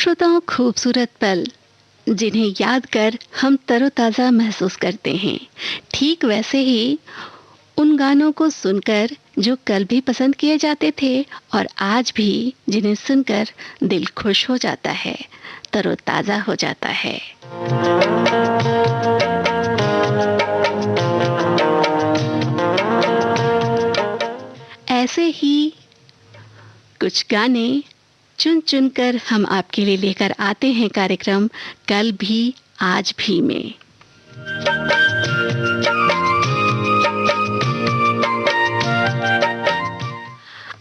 श्रोताओं, खूबसूरत पल जिन्हें याद कर हम तरोताज़ा महसूस करते हैं, ठीक वैसे ही उन गानों को सुनकर जो कल भी पसंद किए जाते थे और आज भी जिन्हें सुनकर दिल खुश हो जाता है, तरोताज़ा हो जाता है। ऐसे ही कुछ गाने चुन चुन कर हम आपके लिए लेकर आते हैं कार्यक्रम कल भी आज भी में।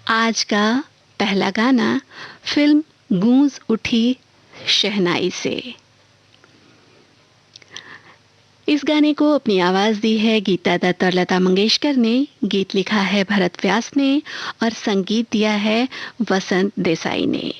आज का पहला गाना फिल्म गूंज उठी शहनाई से। इस गाने को अपनी आवाज़ दी है गीता दत्त और लता मंगेशकर ने, गीत लिखा है भरत व्यास ने और संगीत दिया है वसंत देसाई ने।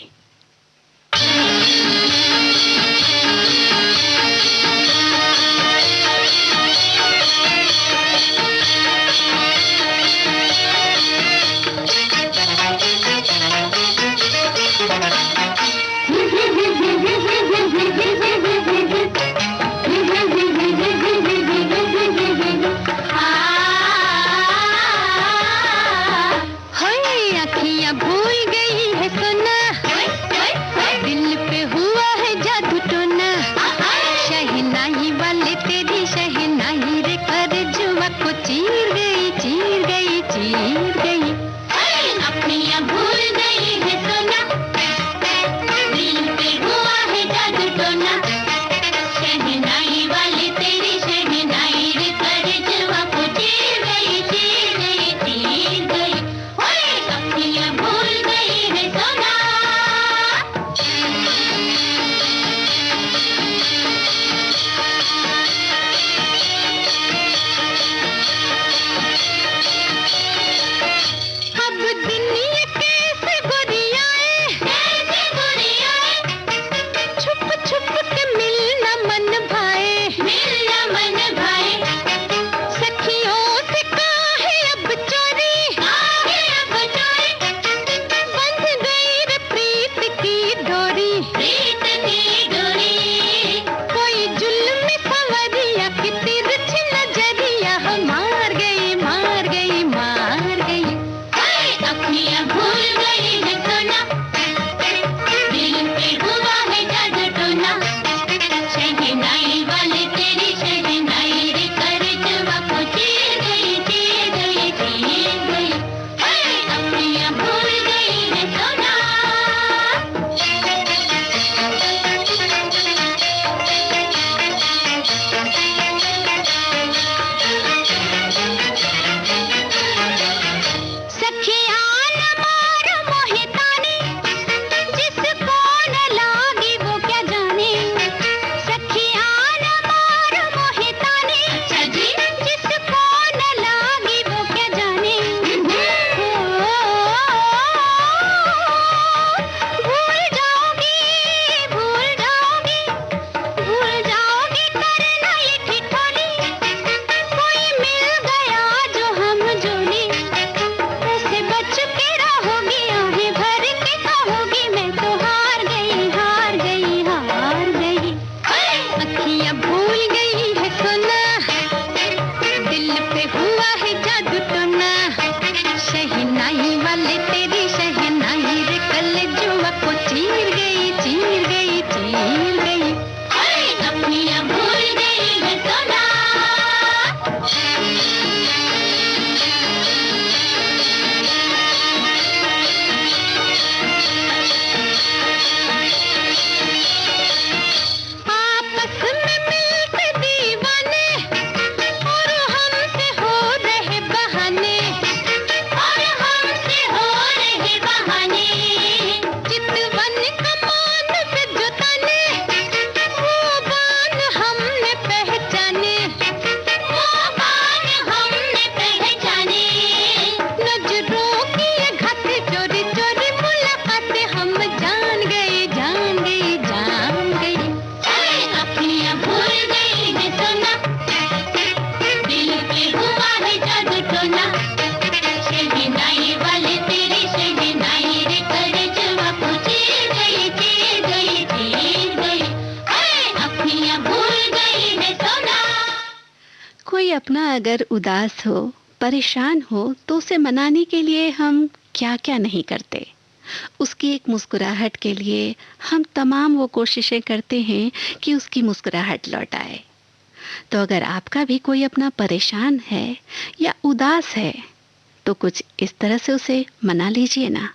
अपना अगर उदास हो, परेशान हो, तो उसे मनाने के लिए हम क्या-क्या नहीं करते। उसकी एक मुस्कुराहट के लिए हम तमाम वो कोशिशें करते हैं कि उसकी मुस्कुराहट लौट आए। तो अगर आपका भी कोई अपना परेशान है या उदास है, तो कुछ इस तरह से उसे मना लीजिए ना।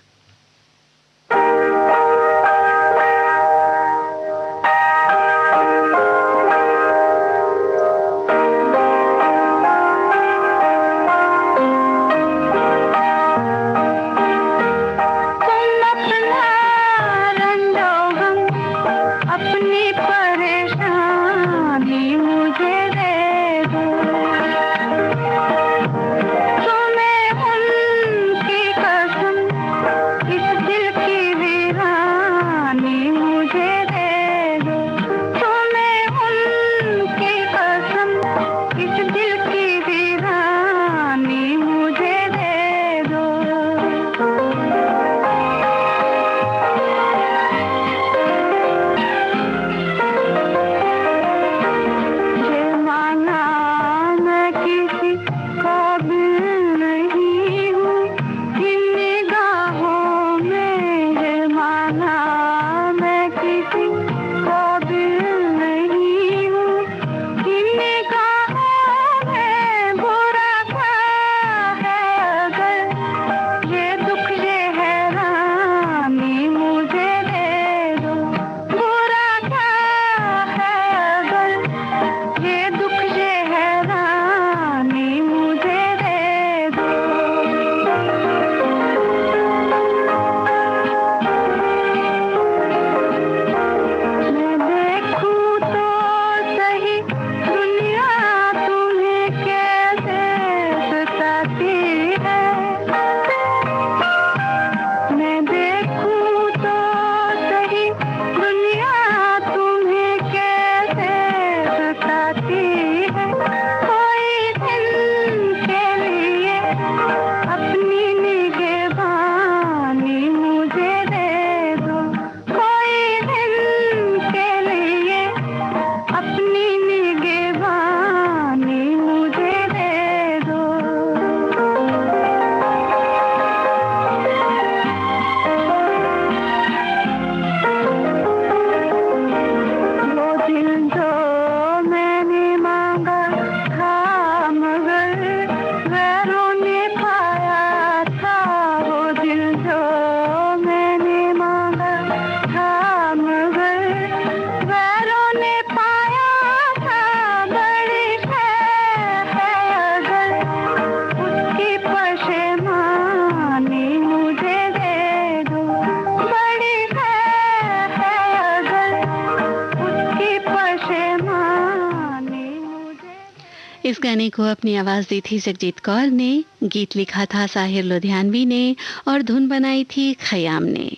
इस गाने को अपनी आवाज दी थी जगजीत कौर ने, गीत लिखा था साहिर लुधियानवी ने और धुन बनाई थी खयाम ने।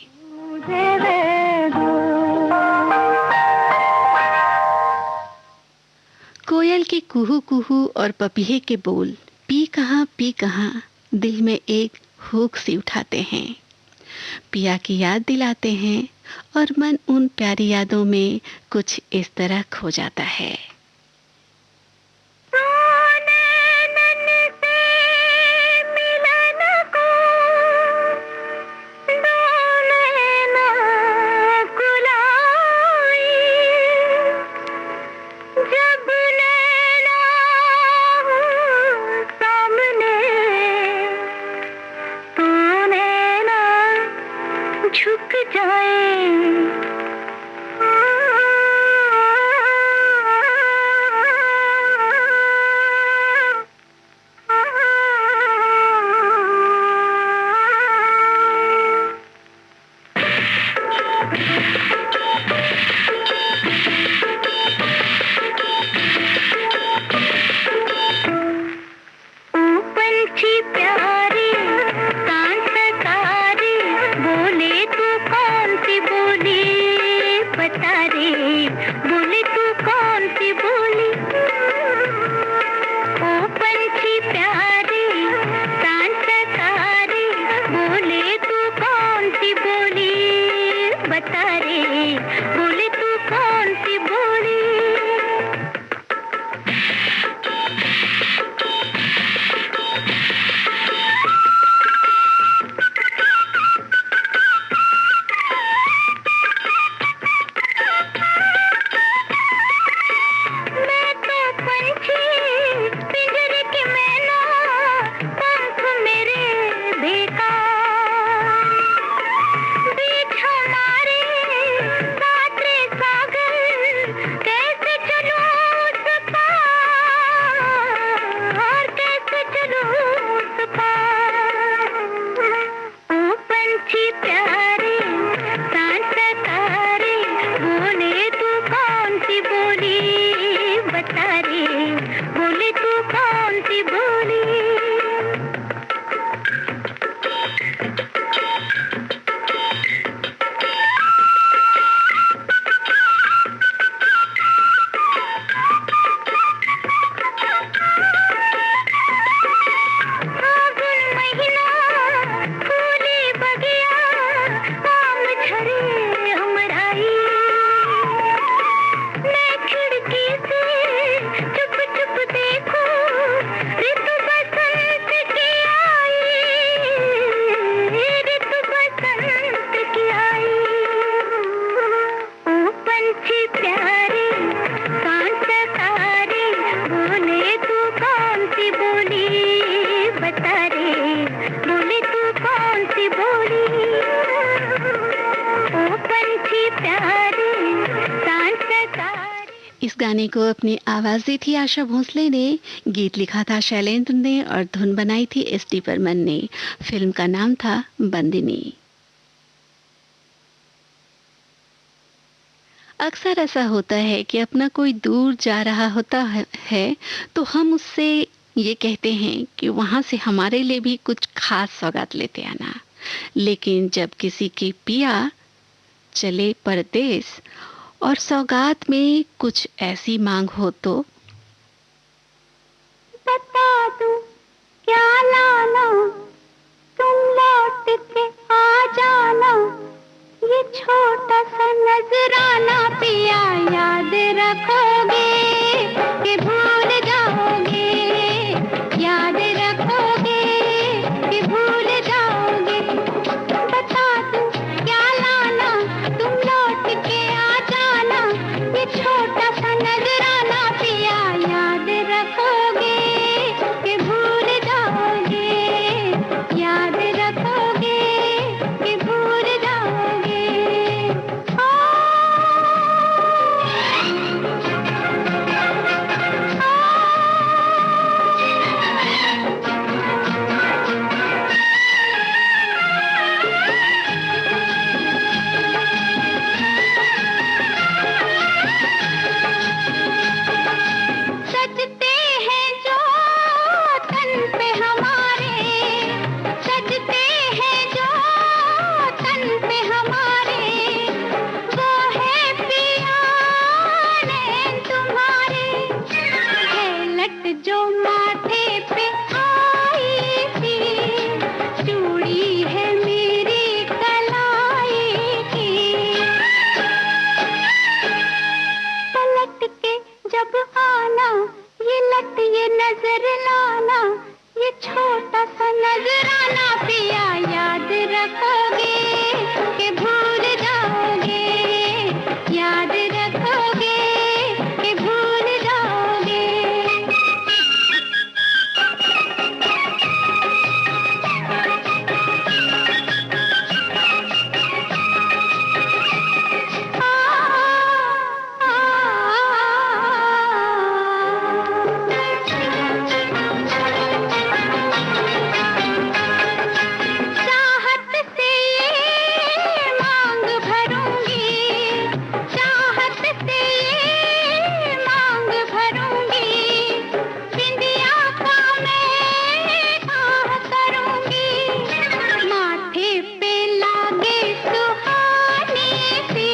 कोयल की कुहू कुहू और पपीहे के बोल पी कहाँ दिल में एक हुक सी उठाते हैं, पिया की याद दिलाते हैं और मन उन प्यारी यादों में कुछ इस तरह खो जाता है। थी प्यारी इस गाने को अपनी आवाज दी थी आशा भोसले ने, गीत लिखा था शैलेंद्र ने और धुन बनाई थी एस.डी. बर्मन ने। फिल्म का नाम था बंदिनी। अक्सर ऐसा होता है कि अपना कोई दूर जा रहा होता है तो हम उससे ये कहते हैं कि वहां से हमारे लिए भी कुछ खास सौगात लेते आना। लेकिन जब किसी के पिया चले परदेस और सौगात में कुछ ऐसी मांग हो तो बता दूं क्या लाना, तुम लौट के आ जाना, ये छोटा सा नजराना पिया याद रखोगे कि भूल जाओगे, याद रखोगे कि भूल जाओगे। बता दूं क्या लाना, तुम लौट के आ जाना, ये छोटा सा नजराना पिया याद रखोगे कि भूल जाओगे, याद रखोगे कि भूल जाओगे। सजते हैं जो तन पे हमारे, सजते हैं जो तन पे हमारे, वो है पिया नैन तुम्हारे। है लट जो माथे पे आई थी, चूड़ी है मेरी कलाई की। पलट के जब आना, ये लट ये नजर लाना, ये छोटा सा नजराना पिया याद रखोगे कि भूल जाओगे, याद रखोगे कि भूल जाओगे। चाहत से ये मांग भरूंगी, चाहत से ये मांग भरूंगी, बिंदिया का मैं आह करूंगी। माथे पे लागे सुहानी सी,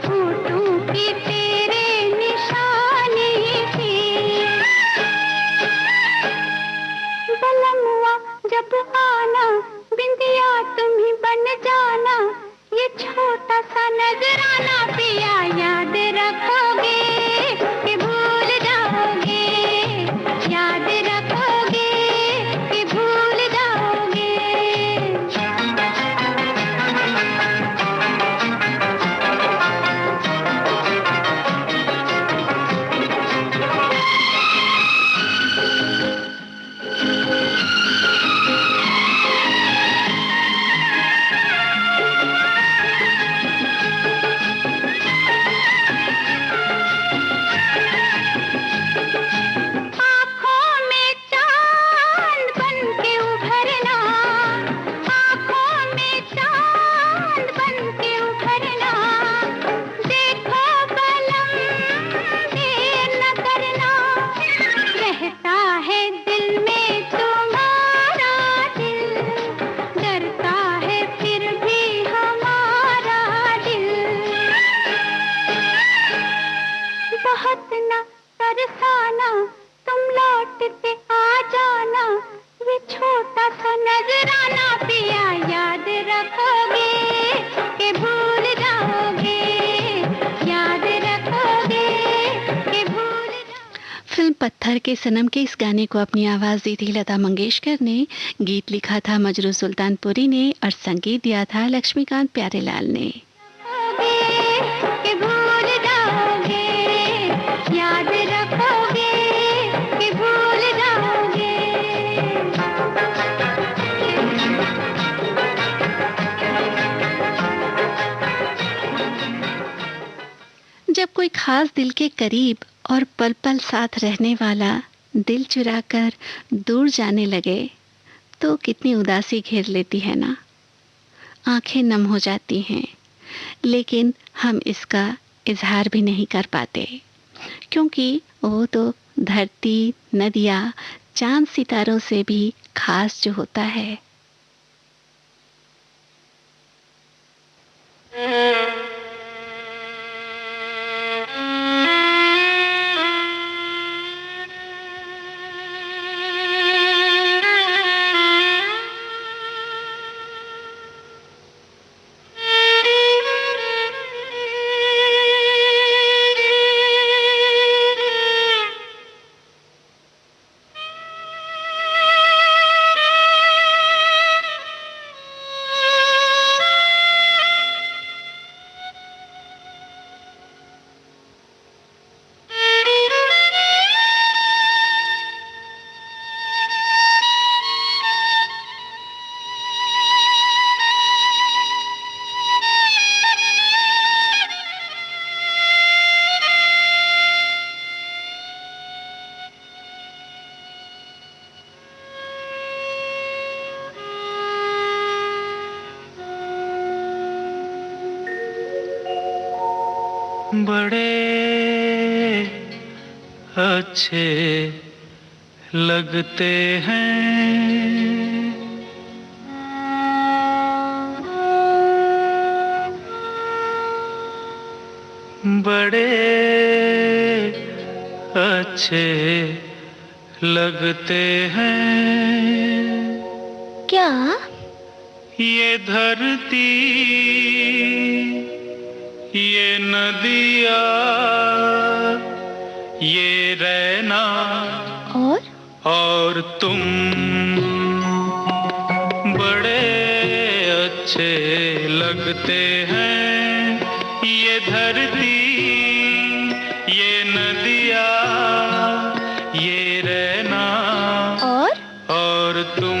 होठों की तेरे निशानी सी। बलमुआ जब आना, बिंदिया तुम ही बन जाना, ये छोटा सा नजराना पिया याद रखोगे कि भूल जाओगे, याद रखोगे कि भूल जाओगे। आँखों में चांद बन के उभरना, आँखों में चांद बन के उभरना, देखो बलम देर न करना। रहता है दिल में तुम्हारा दिल, डरता है फिर भी हमारा दिल। बहुत न तरसाना, तुम लौट के आ जाना, ये छोटा सा नजराना पिया याद रखोगे कि भूल जाओगे, याद रखोगे कि भूल जाओगे। फिल्म पत्थर के सनम के इस गाने को अपनी आवाज दी थी लता मंगेशकर ने, गीत लिखा था मजरू सुल्तानपुरी ने और संगीत दिया था लक्ष्मीकांत प्यारेलाल ने। कि भूल जाओगे, याद रखोगे कि भूल जाओगे। जब कोई खास दिल के करीब और पल पल साथ रहने वाला दिल चुराकर दूर जाने लगे तो कितनी उदासी घेर लेती है ना। आंखें नम हो जाती हैं, लेकिन हम इसका इजहार भी नहीं कर पाते, क्योंकि वो तो धरती, नदियाँ, चांद सितारों से भी खास जो होता है। बड़े अच्छे लगते हैं बड़े अच्छे लगते हैं। क्या? ये धरती, ये नदिया, ये रहना और तुम बड़े अच्छे लगते हैं। ये धरती, ये नदिया, ये रहना और तुम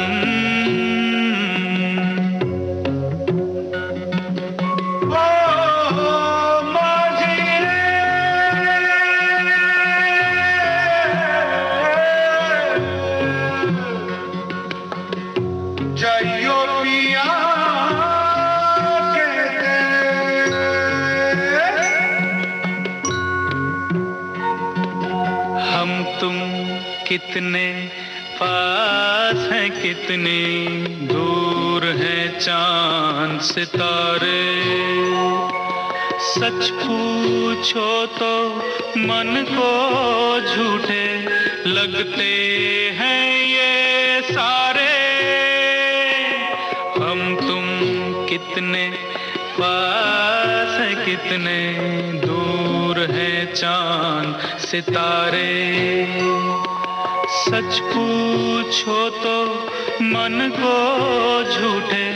कितने पास हैं, कितने दूर हैं चांद सितारे। सच पूछो तो मन को झूठे लगते हैं ये सारे। हम तुम कितने पास हैं, कितने दूर हैं चांद सितारे। सच पूछो तो मन को झूठे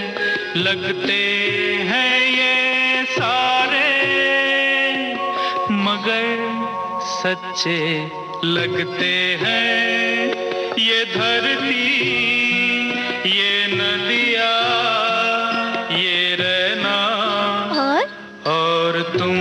लगते हैं ये सारे, मगर सच्चे लगते हैं ये धरती, ये नदिया, ये रहना और तुम।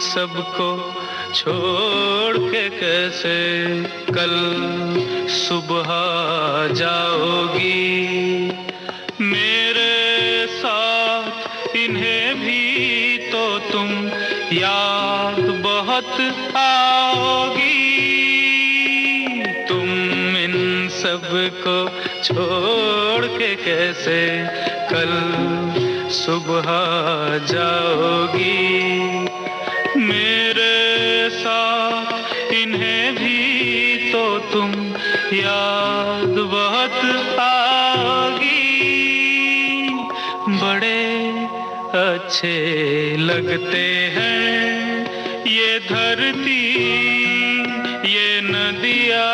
सबको छोड़ के कैसे कल सुबह जाओगी। मेरे साथ इन्हें भी तो तुम याद बहुत आओगी। तुम इन सबको छोड़ के कैसे कल सुबह जाओगी। मेरे साथ इन्हें भी तो तुम याद बहुत आओगी। बड़े अच्छे लगते हैं ये धरती, ये नदिया,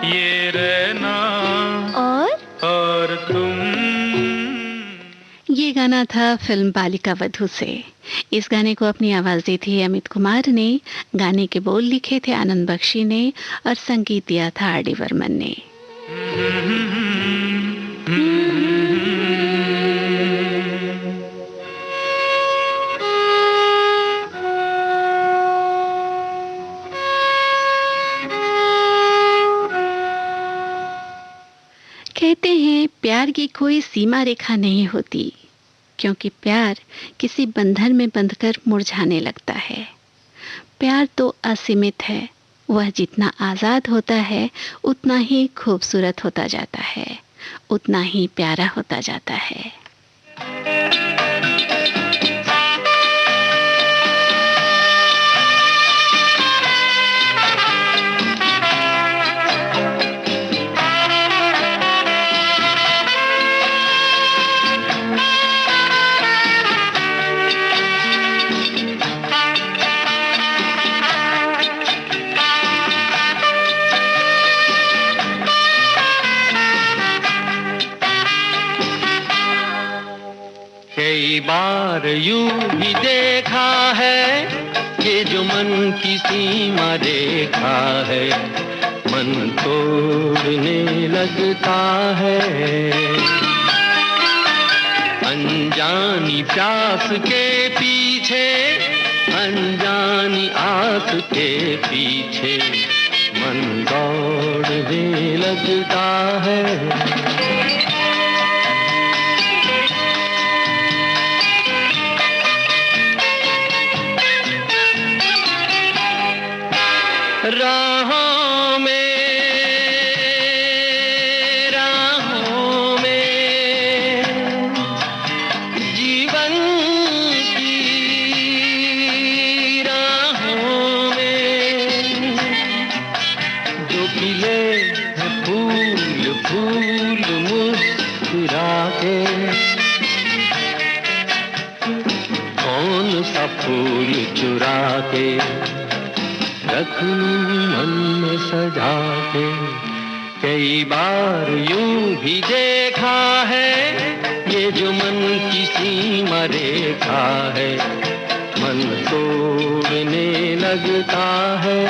ये रहना और तुम। ये गाना था फिल्म बालिका वधू से। इस गाने को अपनी आवाज दी थी अमित कुमार ने, गाने के बोल लिखे थे आनंद बख्शी ने और संगीत दिया था आर डी बर्मन ने। कहते हैं प्यार की कोई सीमा रेखा नहीं होती, क्योंकि प्यार किसी बंधन में बंधकर मुरझाने लगता है। प्यार तो असीमित है, वह जितना आज़ाद होता है उतना ही खूबसूरत होता जाता है, उतना ही प्यारा होता जाता है। कई बार यूं भी देखा है, ये जो मन की सीमा रेखा है, मन तोड़ने लगता है। अनजानी प्यास के पीछे, अनजानी आस के पीछे, मन दौड़ने लगता है। राहों में, राहों में जीवन की राहों में जो खिले हैं फूल फूल मुस्कुरा के, कौन सा फूल चुरा के रखूं मन में सजा के। कई बार यूं भी देखा है, ये जो मन की सीमा रेखा है, मन तोड़ने लगता है।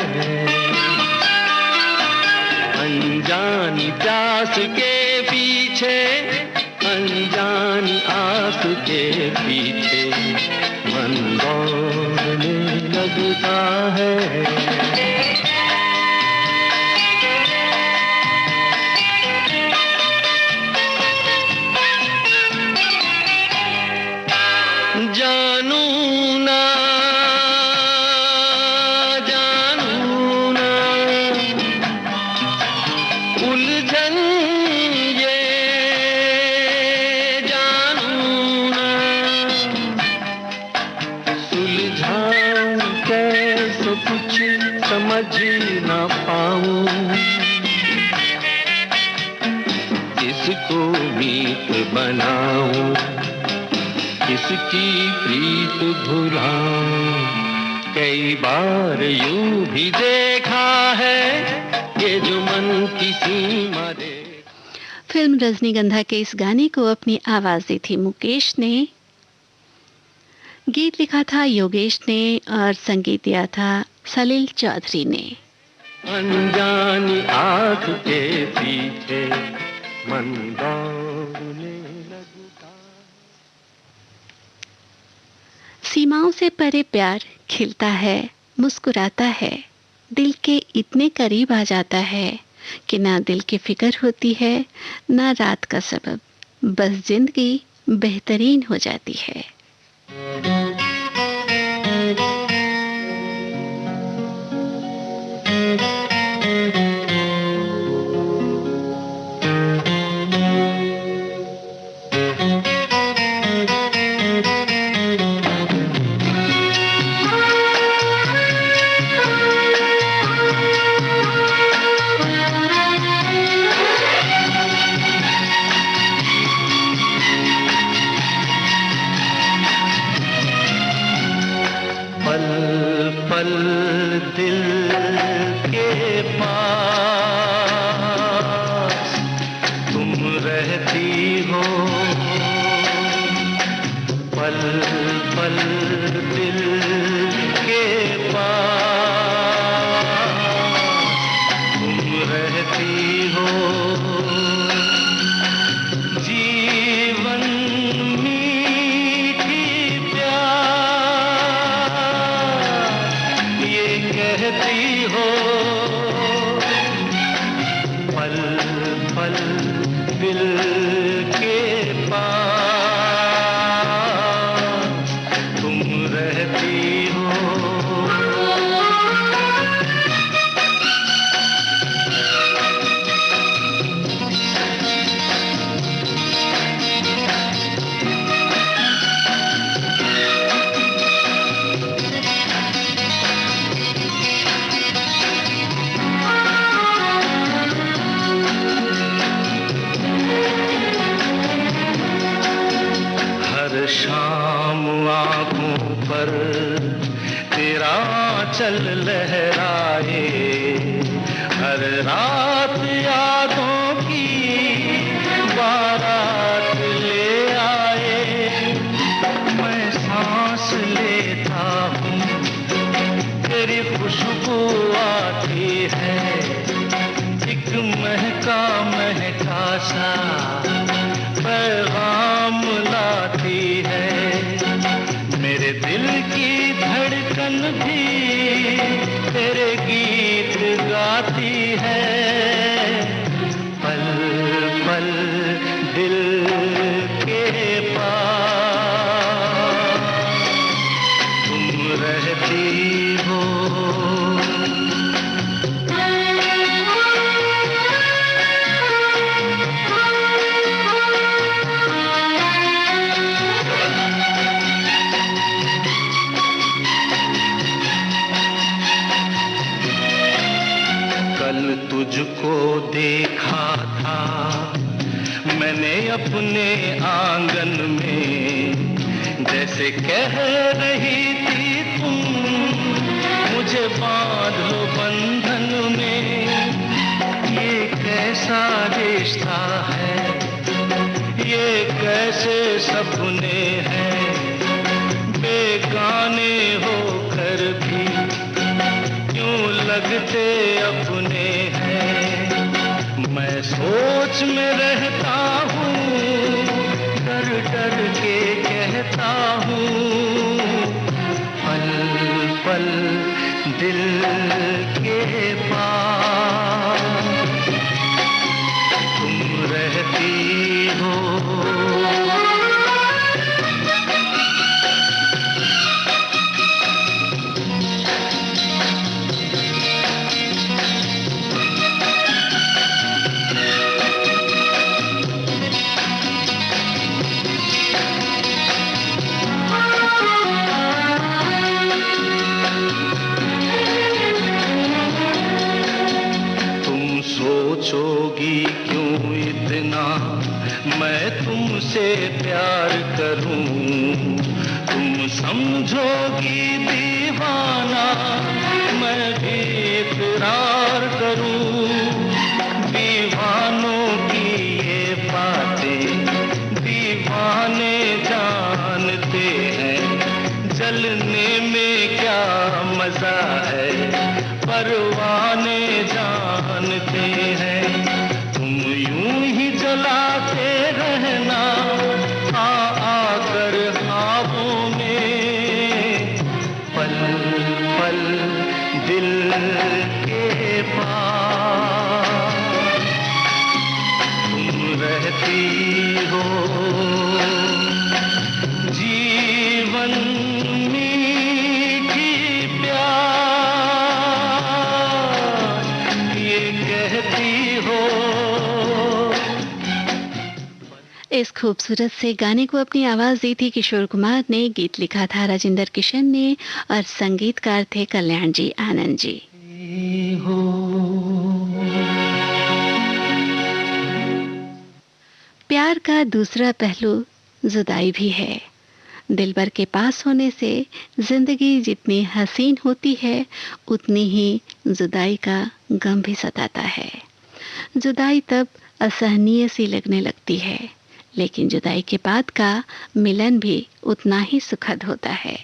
अनजानी प्यास के पीछे, अनजानी आस के पीछे, मन दौड़ने लगता है। जानू ना, जानू ना उलझन ये, जानू ना सुलझाऊं कैसे कुछ समझ ना पाऊं, किसको मीत बनाऊं, किसकी प्रीत भुलाऊं। कई बार यूं भी देखा है, ये जो मन की सीमा रे। फिल्म रजनीगंधा के इस गाने को अपनी आवाज दी थी मुकेश ने, गीत लिखा था योगेश ने और संगीत दिया था सलील चौधरी ने। अनजानी आँख के पीछे मन दौड़ने लगता। सीमाओं से परे प्यार खिलता है, मुस्कुराता है, दिल के इतने करीब आ जाता है कि ना दिल की फिक्र होती है ना रात का सबब, बस जिंदगी बेहतरीन हो जाती है। पल दिल के पास तुम रहती हो, पल पल दिल के पास तुम रहती हो। जीवन मीठी प्यार ये कहती हो, पल पल दिल के पास तुम रहती हो। शाम आँखों पर तेरा चल लहराए, हर रात यादों की बारात ले आए। मैं सांस लेता हूँ तेरी खुशबू आती है, एक महका महका सा पैगाम लाती है। मेरे दिल की धड़कन भी तेरे गीत गाती है, पल पल दिल के पास तुम रहती हो। तुझको देखा था मैंने अपने आंगन में, जैसे कह रही थी तुम मुझे बांध लो बंधन में। ये कैसा रिश्ता है, ये कैसे सपने हैं, बेगाने होकर भी क्यों लगते अपने हैं। मैं सोच में रहता हूँ, डर डर के कहता हूँ, पल पल दिल के पास तुम रहती हो। सोचोगी क्यों इतना मैं तुमसे प्यार करूं, तुम समझोगी दीवाना मैं भी इकरार करूं। दीवानों की ये बातें दीवाने जानते हैं, जलने में क्या मजा है परवाने जानते हैं। तुम यूं ही जलाते रहना आकर ख्वाबों में, पल पल दिल के पास तुम रहती हो। जीवन मीठी प्यार ये कहती हो। इस खूबसूरत से गाने को अपनी आवाज दी थी किशोर कुमार ने, गीत लिखा था राजेंद्र किशन ने और संगीतकार थे कल्याण जी आनंद जी। प्यार का दूसरा पहलू जुदाई भी है। दिलबर के पास होने से जिंदगी जितनी हसीन होती है उतनी ही जुदाई का गम भी सताता है। जुदाई तब असहनीय सी लगने लगती है, लेकिन जुदाई के बाद का मिलन भी उतना ही सुखद होता है।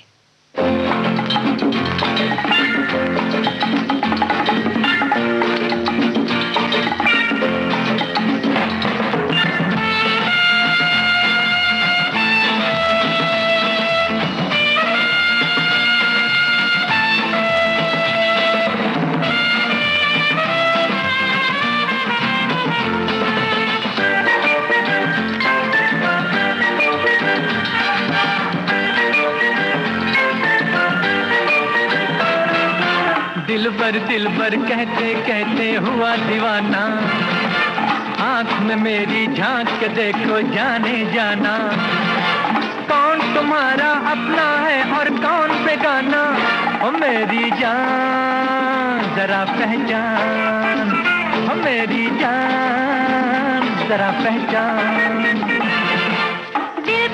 दिलबर कहते कहते हुआ दीवाना, आँख में मेरी झांक के देखो जाने जाना, कौन तुम्हारा अपना है और कौन बेगाना, ओ मेरी जान जरा पहचान, ओ मेरी जान जरा पहचान। दिल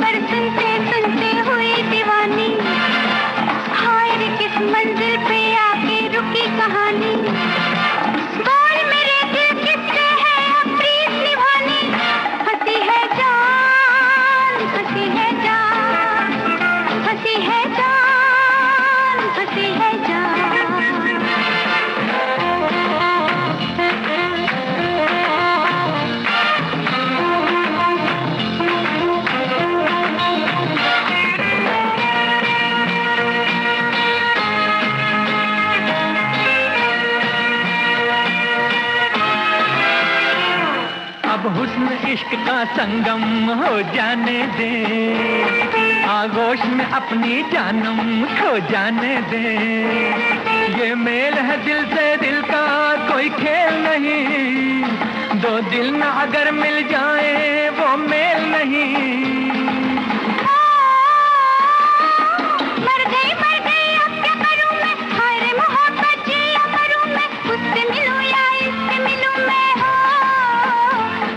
पर सुनते सुनते हुई दीवानी, हाय रे किस मंजिल पे आके रुकी कहानी, बोल मेरे दिल किससे है अब प्रीत निभानी, हंसी है जान, हंसी है जान, हंसी है जान, हंसी है जान। अब हुस्न इश्क का संगम हो जाने दे, आगोश में अपनी जानम खो जाने दे, ये मेल है दिल से दिल का कोई खेल नहीं, दो दिल न अगर मिल जाए वो मेल नहीं। मर गई अब क्या करूं मैं, हाय रे मोहब्बत जिया करूं मैं, उससे मिलूं या इससे मिलूं मैं, हो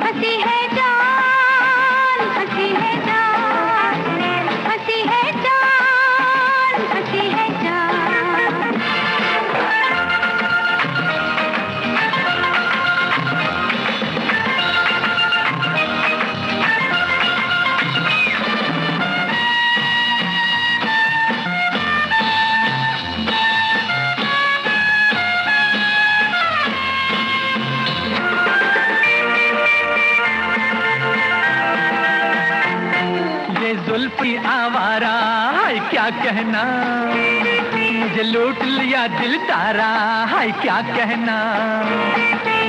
हंसी है जान, हंसी है जान, हंसी है जान, हंसी है जान। जुल्फी आवारा हाय क्या कहना, मुझे लूट लिया दिल तारा हाय क्या कहना,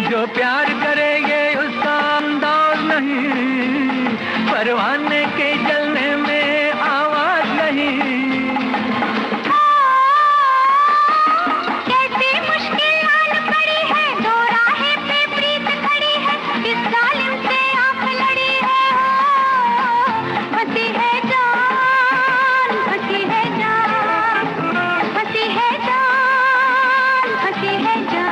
जो प्यार करेंगे उसका अंदाज नहीं, परवाने के जलने में आवाज नहीं। कैसी मुश्किल आन पड़ी है, दो राहें पे प्रीत खड़ी है, इस जालिम से आंख लड़ी है, हो हंसी है जान, हंसी है जान, हंसी है जान, हंसी है जान।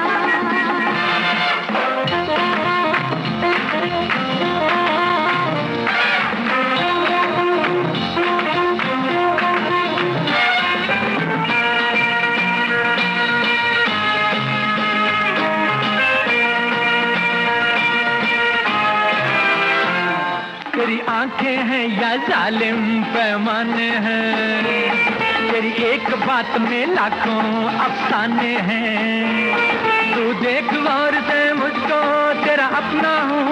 तेरी आंखें हैं या जालिम पैमाने हैं, तेरी एक बात में लाखों अफसाने हैं, तू देख गौर से मुझको तेरा अपना हूँ,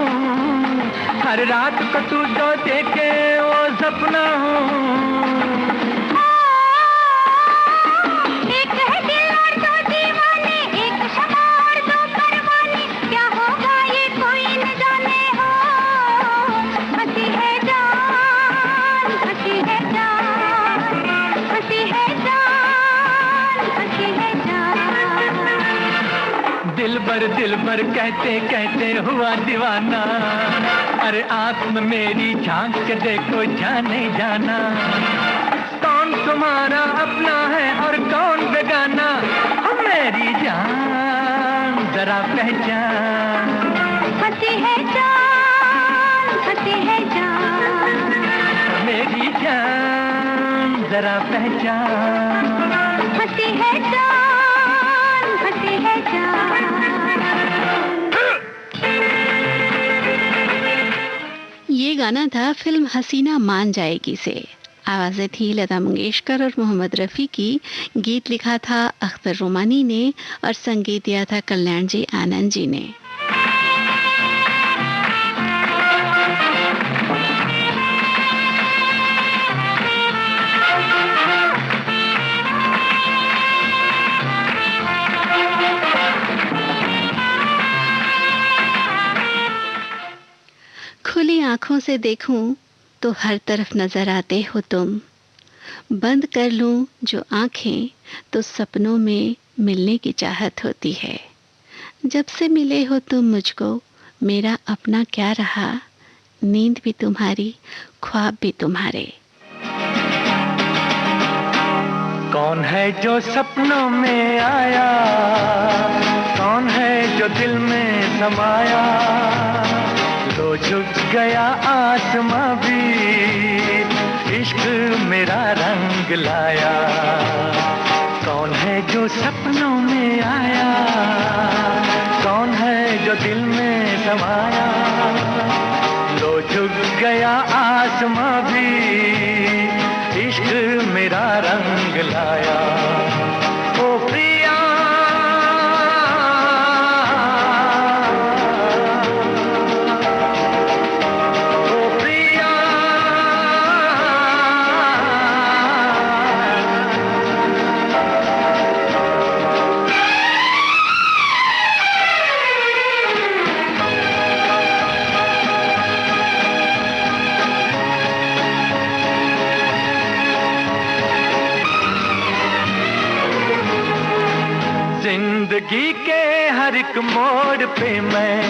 हर रात को तू जो देखे वो सपना हूँ। एक है दिल और दो दीवाने, एक शमा और दो परवाने, क्या होगा ये कोई न जाने, हो हंसी है जान, हंसी है जान, हंसी है जान, हंसी है जान। दिलबर कहते कहते हुआ दीवाना, अरे आँख में मेरी झांक के देखो जाने जाना, कौन तुम्हारा अपना है और कौन बेगाना, मेरी जान जरा पहचान। हंसी है जान, हंसी है जान, मेरी जान जरा पहचान, हंसी है जान, हंसी है जान। ये गाना था फिल्म हसीना मान जाएगी से। आवाज़ें थी लता मंगेशकर और मोहम्मद रफ़ी की। गीत लिखा था अख्तर रोमानी ने और संगीत दिया था कल्याण जी आनंद जी ने। खुली आंखों से देखूं तो हर तरफ नजर आते हो तुम, बंद कर लूं जो आंखें तो सपनों में मिलने की चाहत होती है। जब से मिले हो तुम मुझको मेरा अपना क्या रहा, नींद भी तुम्हारी ख्वाब भी तुम्हारे। कौन है जो सपनों में आया, कौन है जो दिल में समाया, लो झुक गया आसमां भी, इश्क मेरा रंग लाया। कौन है जो सपनों में आया, कौन है जो दिल में समाया, लो झुक गया आसमां भी, इश्क मेरा रंग लाया। ओ प्रिया जिंदगी के हर एक मोड़ पे मैं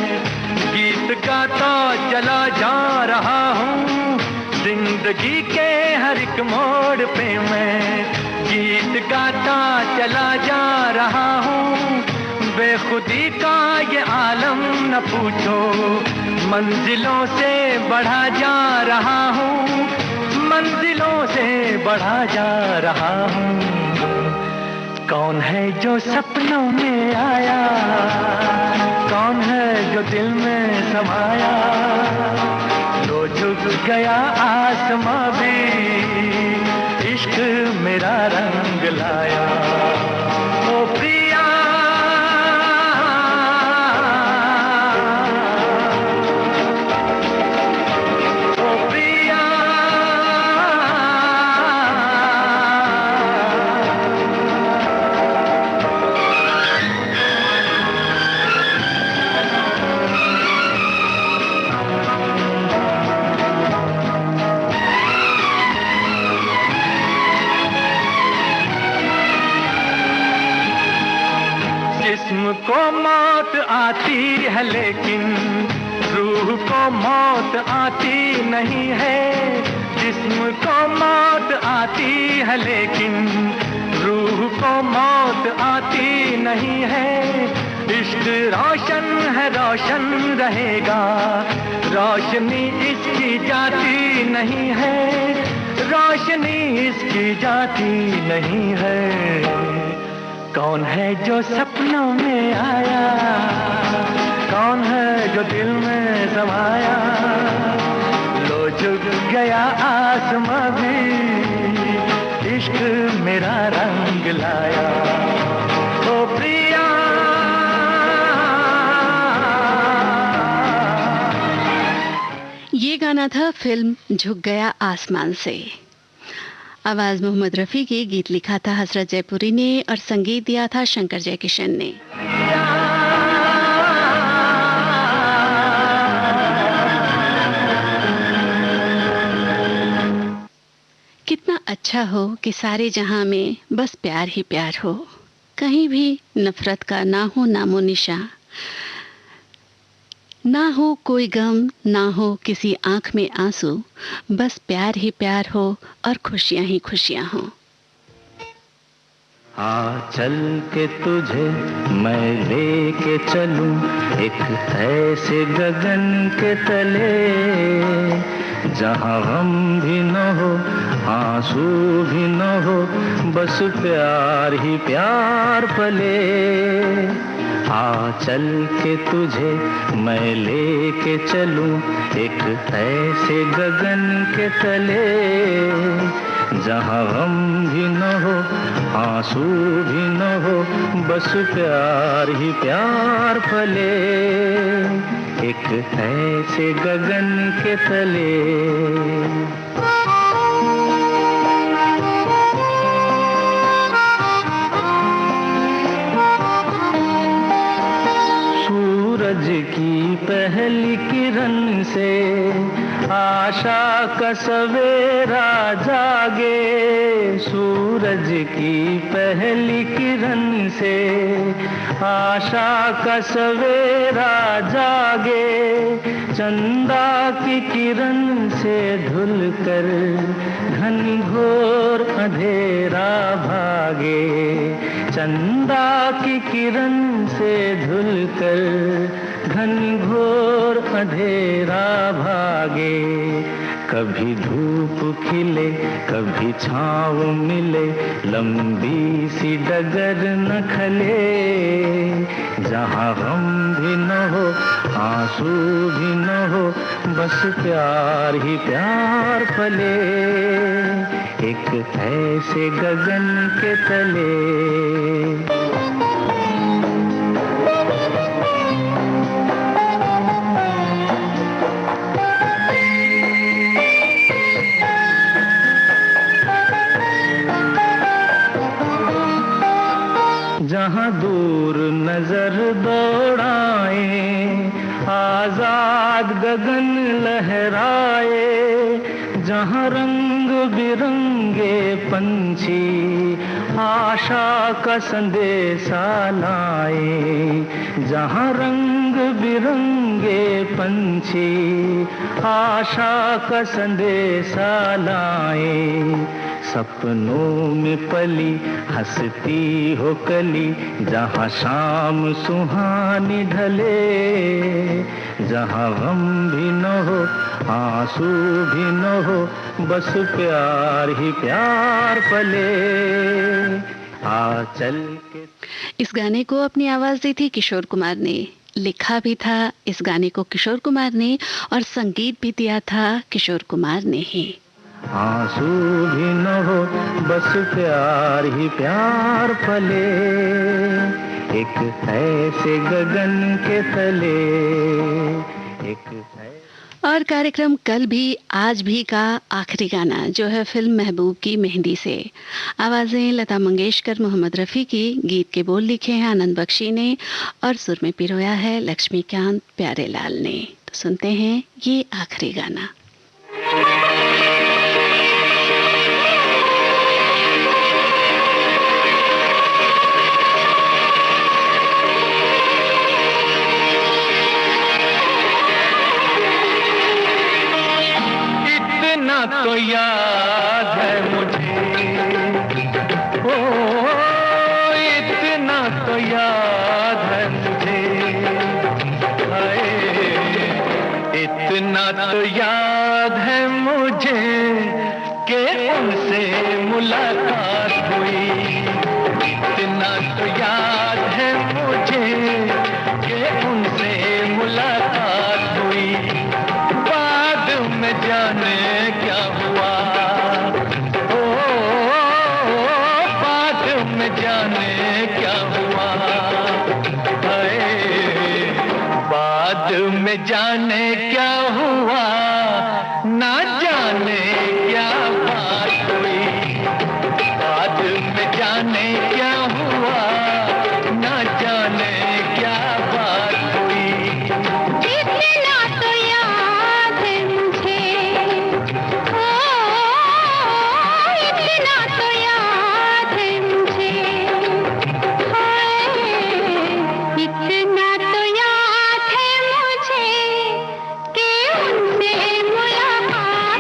गीत गाता चला जा रहा हूँ। जिंदगी के हर एक मोड़ पे मैं गीत गाता चला जा रहा हूँ। बेखुदी का ये आलम न पूछो, मंजिलों से बढ़ा जा रहा हूँ, मंजिलों से बढ़ा जा रहा हूँ। कौन है जो सपनों में आया, कौन है जो दिल में समाया, लो झुक गया आसमां भी, इश्क मेरा रंग लाया। ओ प्रिया ओ प्रिया जिस्म को मौत आती है लेकिन रूह को मौत आती नहीं है। जिस्म को मौत आती है लेकिन रूह को मौत आती नहीं है। इश्क रोशन है रोशन रहेगा, रोशनी इसकी जाती नहीं है, रोशनी इसकी जाती नहीं है। कौन है जो सपनों में आया, कौन है जो दिल में समाया, लो झुक गया आसमां भी, इश्क मेरा रंग लाया। ओ प्रिया ये गाना था फिल्म झुक गया आसमान से। आवाज मोहम्मद रफ़ी की, गीत लिखा था हसरत जयपुरी ने और संगीत दिया था शंकर जयकिशन ने। कितना अच्छा हो कि सारे जहां में बस प्यार ही प्यार हो, कहीं भी नफरत का ना हो नामो निशा, ना हो कोई गम, ना हो किसी आंख में आंसू, बस प्यार ही प्यार हो और खुशियां ही खुशियां हो। आ चल के तुझे मैं लेके चलूं एक ऐसे गगन के तले, जहां गम भी न हो आंसू भी न हो, बस प्यार ही प्यार पले। आ चल के तुझे मैं लेके चलूं एक ऐसे गगन के तले, जहां गम भी न हो आंसू भी न हो, बस प्यार ही प्यार फले एक ऐसे गगन के तले। सूरज की पहली किरण से आशा का सवेरा जागे, सूरज की पहली किरण से आशा का सवेरा जागे, चंदा की किरण से धुल कर घनघोर अंधेरा भागे, चंदा की किरण से धुल कर घनघोर अंधेरा भागे। कभी धूप खिले कभी छाँव मिले, लंबी सी डगर न खले, जहाँ गम भी न हो आंसू भी न हो, बस प्यार ही प्यार फले एक ऐसे गगन के तले। जहाँ दूर नजर दौड़ाए आजाद गगन लहराए, जहाँ रंग बिरंगे पंछी आशा का संदेशा लाए, जहाँ रंग बिरंगे पंछी आशा का संदेशा लाए, सपनों में पली हंसती हो कली, जहाँ शाम सुहानी ढले, जहाँ गम भी न हो आंसू भी न हो, बस प्यार ही प्यार पले। आ चल के। इस गाने को अपनी आवाज दी थी किशोर कुमार ने, लिखा भी था इस गाने को किशोर कुमार ने और संगीत भी दिया था किशोर कुमार ने ही। आंसू भी न हो बस प्यार ही प्यार फले एक ऐसे गगन के तले, एक और कार्यक्रम कल भी आज भी का आखिरी गाना जो है फिल्म महबूब की मेहंदी से। आवाज़ें लता मंगेशकर, मोहम्मद रफ़ी की, गीत के बोल लिखे हैं आनंद बख्शी ने और सुर में पिरोया है लक्ष्मीकांत प्यारेलाल ने। तो सुनते हैं ये आखिरी गाना। तो याद है मुझे, ओ इतना तो याद है मुझे, इतना तो याद है मुझे कि उनसे मुलाकात हुई, इतना तो याद है मुझे कि उनसे मुलाकात हुई, बाद में जाने क्या हुआ, ओ बाद में जाने क्या हुआ, बाद में जाने क्या हुआ, ना जाने क्या बात हुई, बाद में जाने क्या हुआ, ना जाने क्या बात हुई। इतना तो याद है मुझे, इतना तो याद है मुझे, इतना तो याद है मुझे कि उनसे मुलाकात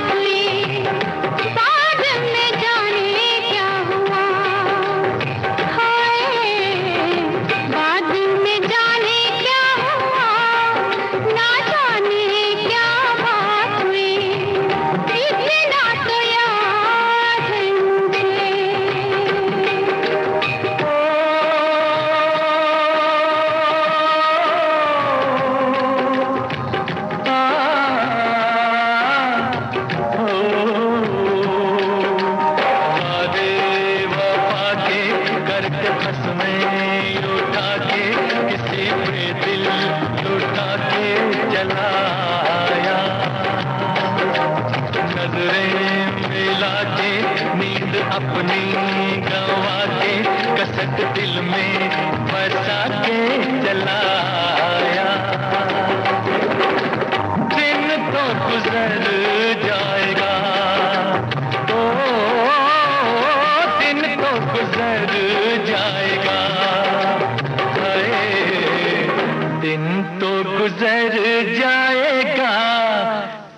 दस्तक दिल में बसा के चला आया। दिन तो गुजर जाएगा, ओ दिन तो गुजर जाएगा, हाय दिन तो गुजर जाएगा,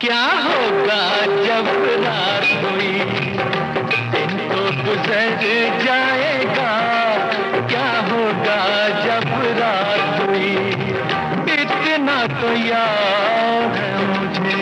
क्या होगा जब रात हुई। दिन तो गुजर जाएगा, क्या होगा जब रात हुई। इतना तो याद है मुझे।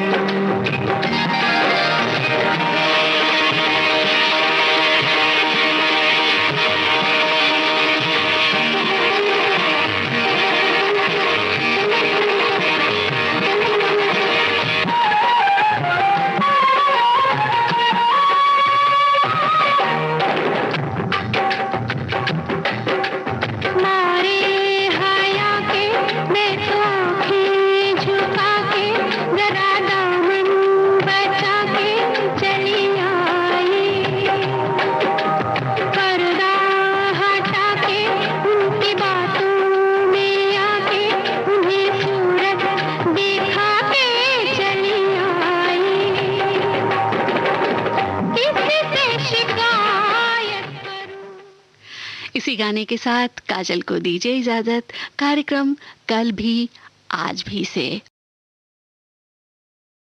इसी गाने के साथ काजल को दीजिए इजाजत। कार्यक्रम कल भी आज भी से